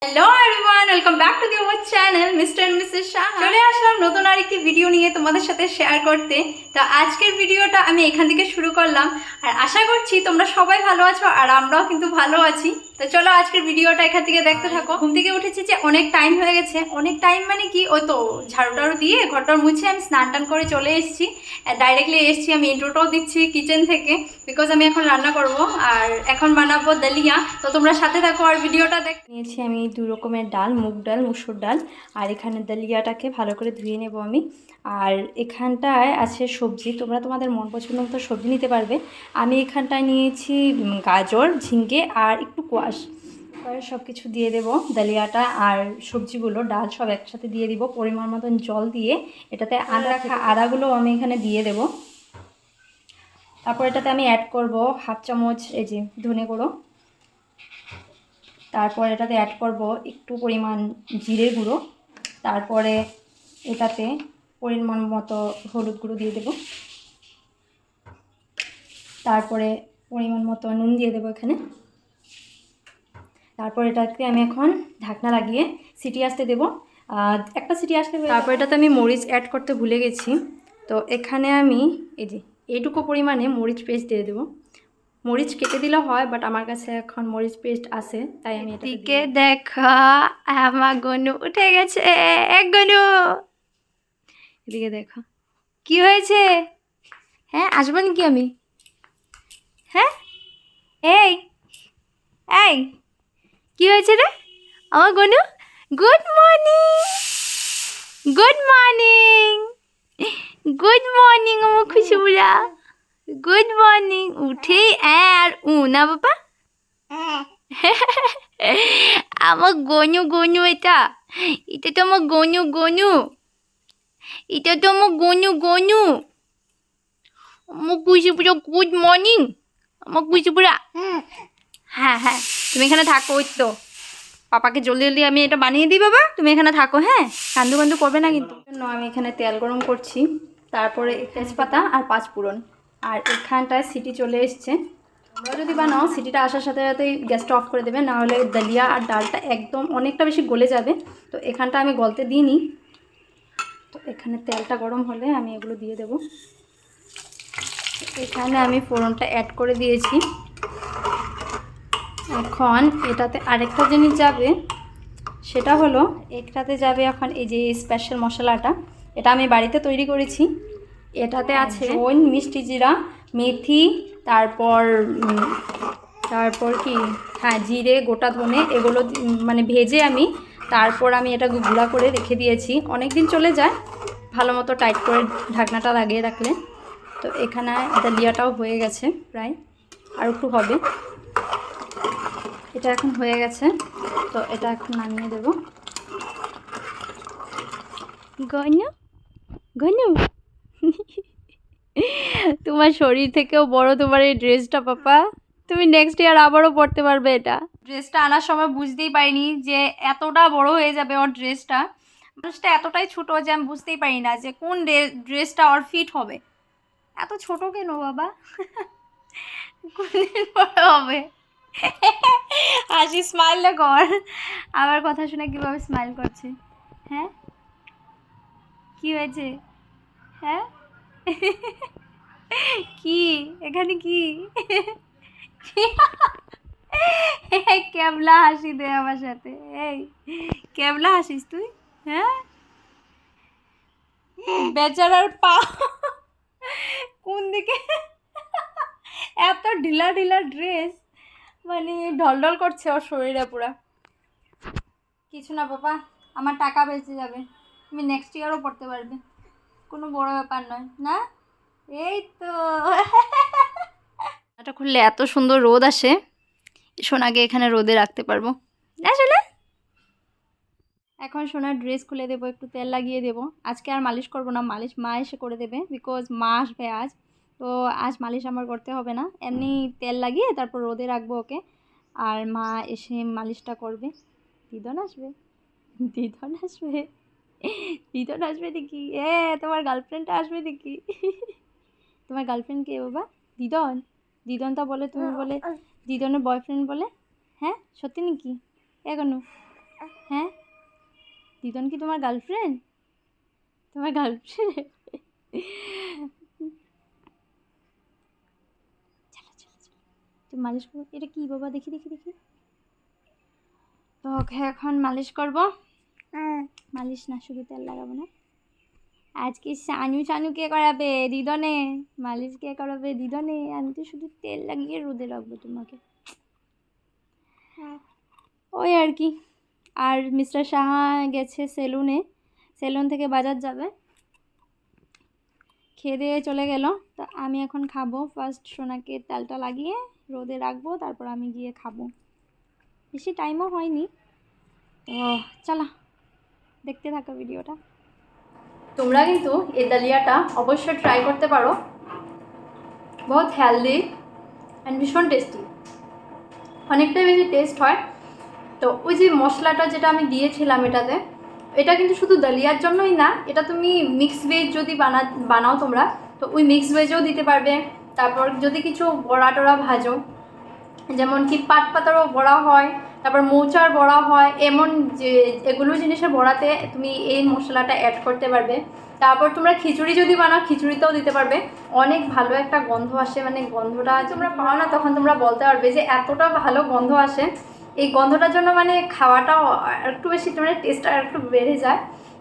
Hello everyone, welcome back to the our channel mister and missus Saha. চলে আসলাম নতুন আরেকটি ভিডিও নিয়ে তোমাদের সাথে শেয়ার করতে। তো আজকের ভিডিওটা আমি এখান থেকে শুরু করলাম, আর আশা করছি তোমরা সবাই ভালো আছো আর আমরাও কিন্তু ভালো আছি। তো চলো আজকের ভিডিওটা এখান থেকে দেখতে থাকো। ঘুম থেকে উঠেছি যে অনেক টাইম হয়ে গেছে, অনেক টাইম মানে কি, ওই তো ঝাড়ু টাড়ু দিয়ে ঘরটার মুছে আমি স্নান টান করে চলে এসেছি। ডাইরেক্টলি এসেছি, আমি ইন্ট্রোটাও দিচ্ছি কিচেন থেকে, বিকজ আমি এখন রান্না করব আর এখন বানাবো দালিয়া। তো তোমরা সাথে থাকো আর ভিডিওটা দেখ। নিয়েছি আমি দু রকমের ডাল, মুগ ডাল, মুসুর ডাল, আর এখানে দালিয়াটাকে ভালো করে ধুয়ে নেব আমি। আর এখানটায় আছে সবজি, তোমরা তোমাদের মন পছন্দ মতো সবজি নিতে পারবে। আমি এখানটায় নিয়েছি গাজর, ঝিঙ্গে আর একটু কোয়াশ। সব কিছু দিয়ে দেবো দালিয়াটা, আর সবজিগুলো ডাল সব একসাথে দিয়ে দিব পরিমাণ মতন জল দিয়ে। এটাতে আদাগুলো আমি এখানে দিয়ে দেব। তারপর এটাতে আমি অ্যাড করব হাফ চামচ এই যে ধনে গুঁড়ো। তারপর এটাতে অ্যাড করব একটু পরিমাণ জিরে গুঁড়ো। তারপরে এটাতে পরিমাণ মতো হলুদ গুঁড়ো দিয়ে দেব। তারপরে পরিমাণ মতো নুন দিয়ে দেবো এখানে। তারপর এটাকে আমি এখন ঢাকনা লাগিয়ে সিটি আসতে দেবো, একটা সিটি আসতে দেবো। তারপর এটাতে আমি মরিচ অ্যাড করতে ভুলে গেছি, তো এখানে আমি এই যে এইটুকু পরিমাণে মরিচ পেস্ট দিয়ে দেবো। মরিচ কেটে দিলে হয়, বাট আমার কাছে এখন মরিচ পেস্ট আছে, তাই আমি এদিকে দেখা আমার গনু উঠে গেছে। এক গনু, এদিকে দেখো কি হয়েছে। হ্যাঁ আসবো নাকি আমি? হ্যাঁ এই এই কি হয়েছে রে আমার গনু? Good morning, good morning, good morning আমার খুশবুরা। Good morning. উঠেই আর না বাবা। আমার গনু গনু, এটা এটা তো আমার গনু গনু, এটা তো আমার গনু গনু। আমার খুশবুরা গুড মর্নিং, আমার খুশবুরা। হ্যাঁ হ্যাঁ তুমি এখানে থাকো, ওই তো পাপাকে জলদি জলদি আমি এটা বানিয়ে দিই। বাবা তুমি এখানে থাকো, হ্যাঁ কান্দু কান্দু করবে না কিন্তু। আমি এখানে তেল গরম করছি, তারপরে তেজপাতা আর পাঁচফোড়ন, আর এখানটায় সিটি চলে এসছে। তোমরা যদি বানাও সিটিটা আসার সাথে সাথেই গ্যাসটা অফ করে দেবে, না হলে দালিয়া আর ডালটা একদম অনেকটা বেশি গলে যাবে। তো এখানটা আমি গলতে দিইনি। তো এখানে তেলটা গরম হলে আমি এগুলো দিয়ে দেব। এখানে আমি ফোড়নটা অ্যাড করে দিয়েছি। এখন এটাতে আরেকটা জিনিস যাবে, সেটা হলো এটাতে যাবে এখন এই যে স্পেশাল মশলাটা। এটা আমি বাড়িতে তৈরি করেছি। এটাতে আছে জৈন, মিষ্টি জিরা, মেথি, তারপর তারপর কি, হ্যাঁ জিরে, গোটা ধনে, এগুলো মানে ভেজে আমি তারপর আমি এটা গুঁড়া করে রেখে দিয়েছি। অনেক দিন চলে যায় ভালো মতো টাইট করে ঢাকনাটা লাগিয়ে রাখলে। তো এখানে দালিয়াটাও হয়ে গেছে প্রায়, আর একটু হবে। এটা এখন হয়ে গেছে, তো এটা এখন নামিয়ে দেব। গনু গনু, তোমার শরীর থেকেও বড় তোমার এই ড্রেসটা পাপা। তুমি নেক্সট ইয়ার আবারও পরতে পারবে এটা। ড্রেসটা আনার সময় বুঝতেই পারিনি যে এতটা বড় হয়ে যাবে ওর ড্রেসটা। ড্রেসটা এতটাই ছোট যে আমি বুঝতেই পারি না যে কোন ড্রেসটা ওর ফিট হবে। এত ছোট কেন বাবা? কোন দিন বড় হবে? হাসি স্মাইল কর, আমার কথা শুনে কিভাবে স্মাইল করছে। হ্যাঁ কি হয়েছে? হ্যাঁ কি এখানে কি? কেবলা হাসি দে আমার সাথে, এই কেবলা হাসিস তুই? হ্যাঁ বেচারার পা কোন দিকে, এত ঢিলা ঢিলা ড্রেস, মানে ঢলঢল করছে ওর শরীরে পুরা। কিছু না বাবা, আমার টাকা বেঁচে যাবে, তুমি নেক্সট ইয়ারও পড়তে পারবে, কোনো বড় ব্যাপার নয় না। এই তো এটা খুললে এত সুন্দর রোদ আসে, সোনাকে এখানে রোদে রাখতে পারবো না সোনা। এখন সোনার ড্রেস খুলে দেবো, একটু তেল লাগিয়ে দেবো। আজকে আর মালিশ করব না, মালিশ মা এসে করে দেবে, বিকজ মা আসবে আজ। তো আজ মালিশ আমার করতে হবে না, এমনি তেল লাগিয়ে তারপর রোদে রাখবো ওকে, আর মা এসে মালিশটা করবে। দিদন আসবে, দিদন আসবে, দিদন আসবে দেখি। তোমার গার্লফ্রেন্ডটা আসবে দেখি। তোমার গার্লফ্রেন্ড কে বাবা? দিদন? দিদনটা বলে তুমি বলে দিদনের বয়ফ্রেন্ড বলে? হ্যাঁ সত্যি নাকি? এখনো হ্যাঁ, দিদন কি তোমার গার্লফ্রেন্ড? তোমার গার্লফ্রেন্ড? তো মালিশ করবো। এটা কি বাবা? দেখি দেখি দেখি। তো ওকে এখন মালিশ করব। মালিশ না, শুধু তেল লাগাবো না। আজকে চানু কে করাবে? দিদনে। মালিশ কে করাবে? দিদনে। আমি তো শুধু তেল লাগিয়ে রোদে রাখবো তোমাকে। ওই আর কি। আর মিস্টার সাহা গেছে সেলুনে, সেলুন থেকে বাজার যাবে, খেয়ে দিয়ে চলে গেল। তো আমি এখন খাবো। ফার্স্ট সোনাকে তেলটা লাগিয়ে রোদে রাখবো, তারপর আমি গিয়ে খাবো। বেশি টাইমও হয়নি, তো চলো দেখতে থাকো ভিডিওটা। তোমরা কিন্তু এই দালিয়াটা অবশ্যই ট্রাই করতে পারো, বহুত হেলদি অ্যান্ড ভীষণ টেস্টি, অনেকটাই বেশি টেস্ট হয়। তো ওই যে মশলাটা যেটা আমি দিয়েছিলাম এটাতে, এটা কিন্তু শুধু দালিয়ার জন্যই না, এটা তুমি মিক্স ভেজ যদি বানাও তোমরা, তো ওই মিক্স ভেজও দিতে পারবে। তারপর যদি কিছু বড়া টড়া ভাজো, যেমন কি পাট পাতারও বড়া হয়, তারপর মৌচার বড়া হয়, এমন যে এগুলো জিনিসের বড়াতে তুমি এই মশলাটা অ্যাড করতে পারবে। তারপর তোমরা খিচুড়ি যদি বানাও, খিচুড়িতেও দিতে পারবে। অনেক ভালো একটা গন্ধ আসে, মানে গন্ধটা তোমরা পাও না তখন তোমরা বলতে পারবে যে এতটা ভালো গন্ধ আসে। এই গন্ধটার জন্য মানে খাওয়াটাও একটু বেশি, মানে টেস্টটা একটু বেড়ে যায়।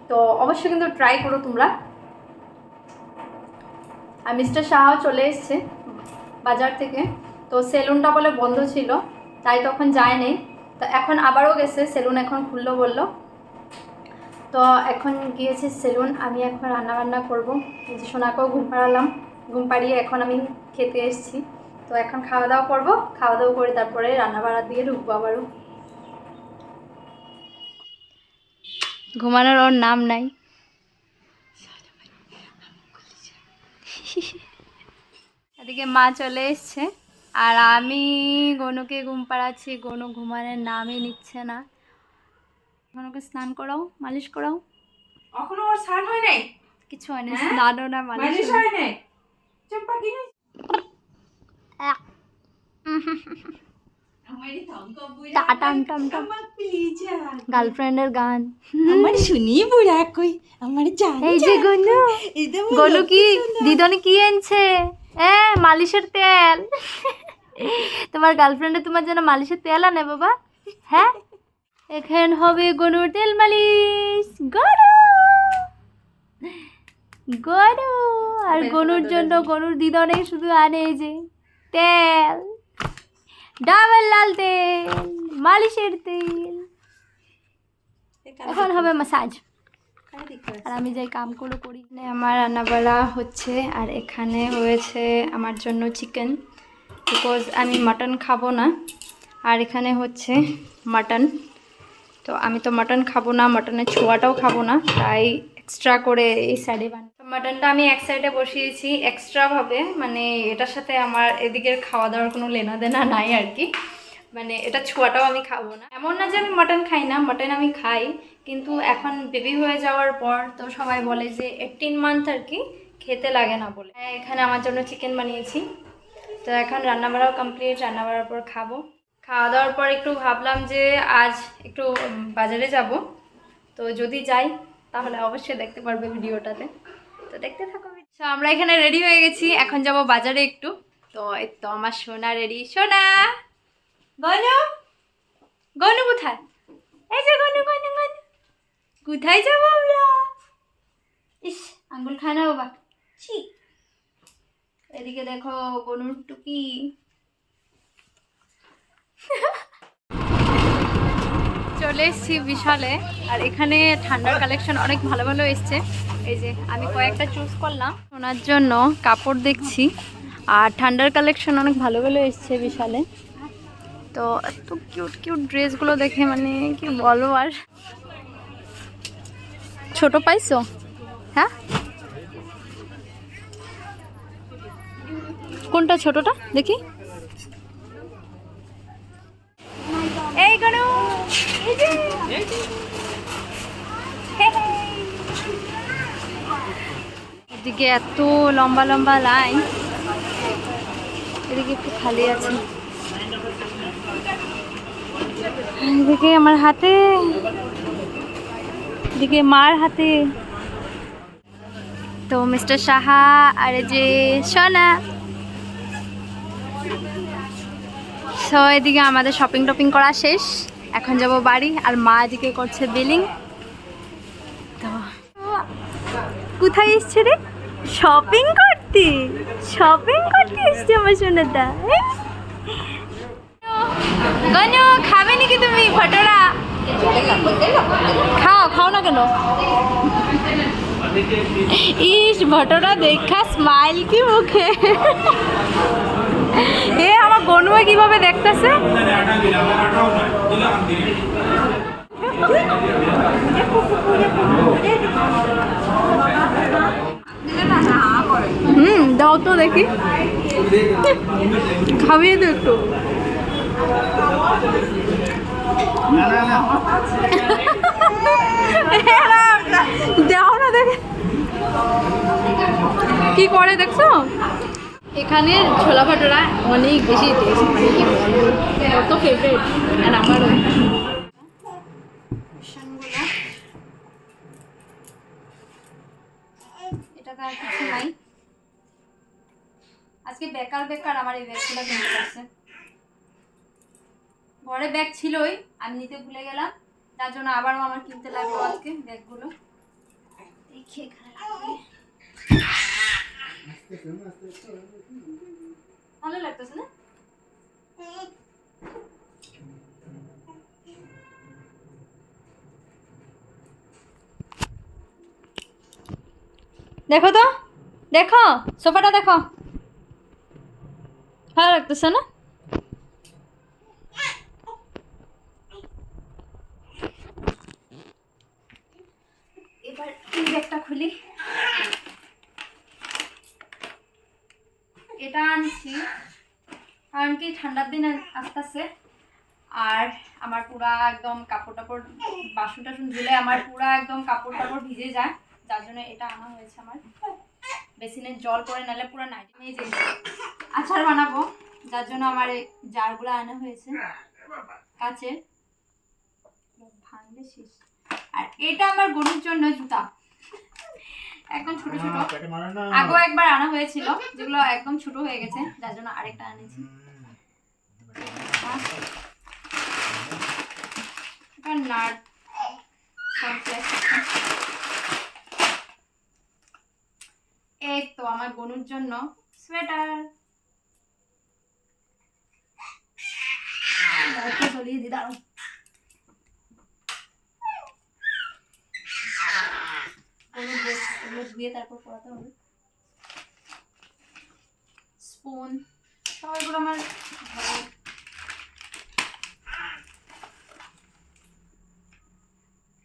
তো অবশ্যই কিন্তু ট্রাই করো তোমরা। আর মিস্টার সাহাও চলে এসছে বাজার থেকে, তো সেলুনটা বলে বন্ধ ছিল, তাই তখন যায়নি। তো এখন আবারও গেছে, সেলুন এখন খুললো বললো, তো এখন গিয়েছে সেলুন। আমি এখন রান্নাবান্না করবো। এই যে সোনাকেও ঘুম পাড়ালাম, ঘুম পাড়িয়ে এখন আমি খেতে এসেছি। তো এখন খাওয়া দাওয়া করবো, খাওয়া দাওয়া করে তারপরে রান্নাবান্নার দিকে ঢুকবো আবারও। ঘুমানোর ওর নাম নাই। এদিকে মা চলে এসছে, আর আমি গনুকে ঘুম পাড়াচ্ছি। গনু ঘুমানোর নামই নিচ্ছে না। গনুকে স্নান করাও, মালিশ করাও। এখনো ওর স্নান হয় নাই? কিছু হয় না, স্নানও না মালিশ হয় নাই। চম্পা কি নাই? গার্লফ্রেন্ডের গান। আমার শুনি বুড়া কই আমার জান। এই যে গনু, গনু কি দিদনে কি এনেছে? মালিশের তেল। তোমার গার্লফ্রেন্ডে তোমার জন্য মালিশের তেল আনে বাবা। হ্যাঁ, এখন হবে গনুর তেল মালিশ। গনু গনু আর গনুর জন্য গনুর দিদনে শুধু আনে এই যে তেল, ডাবল লাল তেল, মালিশের তেল। এখন হবে ম্যাসাজ। আর আমি যাই কামগুলো করি। আমার রান্নাবাড়া হচ্ছে, আর এখানে হয়েছে আমার জন্য চিকেন, বিকজ আমি মাটন খাবো না। আর এখানে হচ্ছে মাটন, তো আমি তো মাটন খাবো না, মাটনের ছোঁয়াটাও খাবো না, তাই এক্সট্রা করে এই সাইডে বানাই। মাটনটা আমি এক সাইডে বসিয়েছি এক্সট্রাভাবে, মানে এটার সাথে আমার এদিকের খাওয়া দাওয়ার কোনো লেনাদেনা নাই আর কি। মানে এটা ছোঁয়াটাও আমি খাবো না। এমন না যে আমি মাটন খাই না, মাটন আমি খাই, কিন্তু এখন বেবি হয়ে যাওয়ার পর তো সবাই বলে যে 18 মান্থ আর কি খেতে লাগে না বলে। এখানে আমার জন্য চিকেন বানিয়েছি। তো এখন রান্নাবাড়াও কমপ্লিট, রান্নাবাড়ার পর খাবো। খাওয়া দাওয়ার পর একটু ভাবলাম যে আজ একটু বাজারে যাব, তো যদি যাই তাহলে অবশ্যই দেখতে পারবে ভিডিওটাতে, তো দেখতে থাকো। তো আমরা এখানে রেডি হয়ে গেছি, এখন যাব বাজারে একটু। তো এই তো আমার সোনা রেডি। সোনা, গনু, গনু কোথায়? এই যে গনু, গনু, গনু, কোথায় যাবো আমরা? ইস, আঙ্গুল খায় না বাবা। ছি, এদিকে দেখো গনুর টুকি। চলে এসেছি বিশালে, আর এখানে ঠান্ডার কালেকশন অনেক ভালো ভালো এসছে। এই যে আমি কয়েকটা চুজ করলাম ওনার জন্য, কাপড় দেখছি, আর ঠান্ডার কালেকশন অনেক ভালো ভালো এসছে বিশালে। তো এত কিউট কিউট ড্রেসগুলো দেখে মানে কি বলো। আর ছোট পাইছো? হ্যাঁ, কোনটা ছোটটা দেখি? এই গনু, এই যে এদিকে এত লম্বা লম্বা লাইন, এদিকে একটু খালি আছে। এদিকে আমার হাতে এদিকে মার হাতে তো মিস্টার সাহা আর এই যে সোনা। সো এদিকে আমাদের শপিং টপিং করা শেষ, এখন যাব বাড়ি। আর মা এদিকে করছে বিলিং। তো কোথায় এসছে রে? শপিং করতে, শপিং করতে এসছে আমার সোনাটা। গনু খাবে নাকি তুমি ভটোরা? খাও, খাও না কেন? ইস ভটোরা দেখা স্মাইল কি মুখে। এ আমার গনুয়ে কিভাবে দেখতেছে। দাও তো দেখি, খাবিয়ে তো একটু। দাও না দেখে কি করে দেখছো। এখানে ছোলা ভাটোরা অনেক বেশি টেস্ট, মানে কি বলবো, কত ফেভারিট। আর আমারও এটা তো আর কিছু নাই। আজকে বেকার বেকার আমার এই ব্যাগগুলো কিনতে পারছে। ঘরে ব্যাগ ছিলই, আমি নিতে ভুলে গেলাম, তার জন্য আবারও আমার কিনতে লাগলো আজকে ব্যাগগুলো। ভালো লাগতেছে না? দেখো তো, দেখো সোফাটা দেখো, ভালো লাগতেছে না? এবার এই ব্যাগটা খুলি। এটা আনছি কারণ কি ঠান্ডার দিন আসতেছে, আর আমার পুরা একদম কাপড় টাপড় বাসন টাসন ধুলে আমার পুরা একদম কাপড় টাপড় ভিজে যায়, যার জন্য এটা আনা হয়েছে। আমার বেসিনের জল পরে নালে পুরো নাইটি নিয়ে যে আচার বানাবো, যার জন্য আমার এই জারগুলো আনা হয়েছে কাচের, ভাঙলে শেষ। আর এটা আমার গরুর জন্য জুতা, একদম ছোট ছোট, আগেও একবার আনা হয়েছিল যেগুলো একদম ছোট হয়ে গেছে, যার জন্য আরেকটা আনেছি। নাট এই তো আমার গনুর জন্য সোয়েটার চলিয়ে দি, দাঁড়ো। ধুয়ে তারপর পরাতে হবে। স্পুন সবগুলো আমার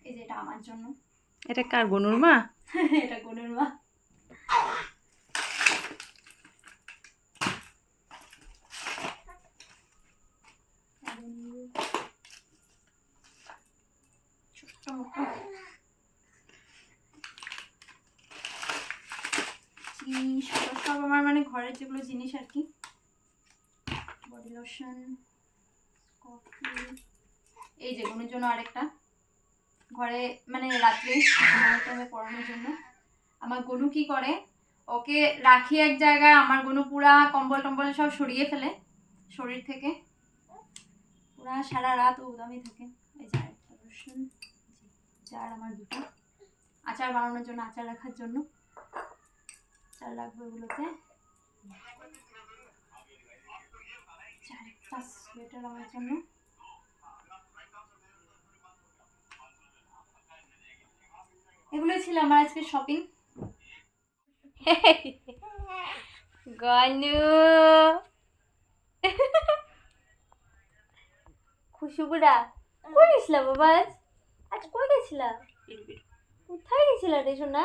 এই যে এটা আমার জন্য। এটা কার? গনুর মা? এটা গনুর মা। সব আমার মানে ঘরের যেগুলো জিনিস আর কি, বডি লোশন, কফি, এই যে গনুর জন্য আরেকটা ঘরে মানে রাত্রে পড়ানোর জন্য। আমার গনু কি করে, ওকে রাখি এক জায়গায়, আমার গনু পুরা কম্বল টম্বল সব সরিয়ে ফেলে শরীর থেকে, পুরা সারা রাত উদামি থাকে। এই যে আরেকটা লোশন, চার আমার দুটো, আচার বানানোর জন্য, আচার রাখার জন্য চার রাখবো এগুলোতে। চারটা সোয়েটার আমার জন্য। এগুলোই ছিল আমার আজকে শপিং। গনু খুশুবুড়া কই গেছিলা বাবা? আজ কই গেছিলা? কোথায় গেছিলা রে সোনা?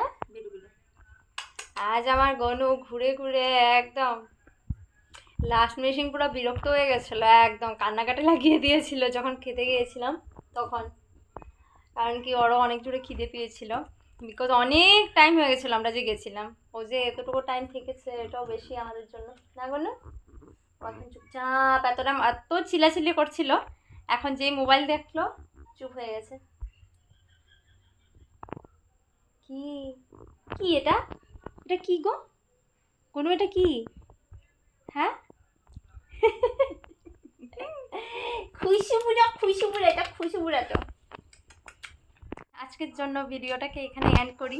আজ আমার গনু ঘুরে ঘুরে একদম লাস্ট মেশিন পুরো বিরক্ত হয়ে গেছিলো, একদম কান্নাকাটি লাগিয়ে দিয়েছিল যখন খেতে গিয়েছিলাম তখন। কারণ কি ওরও অনেক জোরে খিদে পেয়েছিল, বিকজ অনেক টাইম হয়ে গেছিলো আমরা যে গেছিলাম। ও যে এতটুকু টাইম থেকেছে এটাও বেশি আমাদের জন্য, না গো? এখন চুপচাপ এত টাইম এত চিলাচিলি করছিল, এখন যেই মোবাইল দেখলো চুপ হয়ে গেছে। কি কি এটা এটা কি গো গনু এটা কি হ্যাঁ খুশিপুরা এটা খুশিপুরা তো আজকের জন্য ভিডিওটাকে এখানে এন্ড করি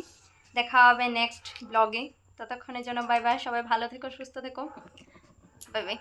দেখা হবে নেক্সট ব্লগে ততক্ষণের জন্য বাই বাই সবাই ভালো থেকো সুস্থ থেকো বাই বাই